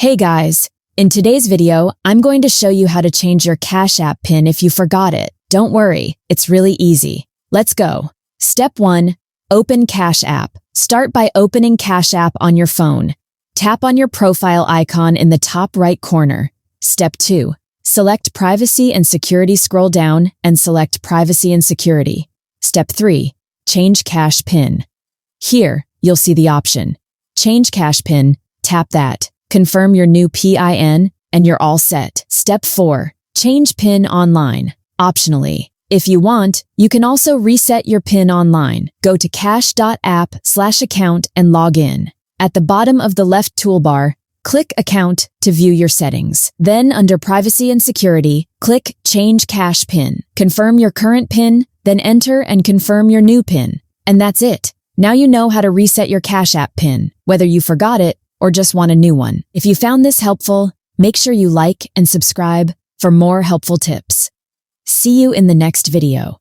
Hey guys, in today's video, I'm going to show you how to change your Cash App PIN if you forgot it. Don't worry, it's really easy. Let's go. Step 1. Open Cash App. Start by opening Cash App on your phone. Tap on your profile icon in the top right corner. Step 2. Select Privacy and Security, scroll down and select Privacy and Security. Step 3. Change Cash PIN. Here, you'll see the option. Change Cash PIN, tap that. Confirm your new PIN, and you're all set. Step 4. Change PIN online. Optionally, if you want, you can also reset your PIN online. Go to cash.app/account and log in. At the bottom of the left toolbar, click Account to view your settings. Then under Privacy and Security, click Change Cash PIN. Confirm your current PIN, then enter and confirm your new PIN. And that's it. Now you know how to reset your Cash App PIN, whether you forgot it or just want a new one. If you found this helpful, make sure you like and subscribe for more helpful tips. See you in the next video.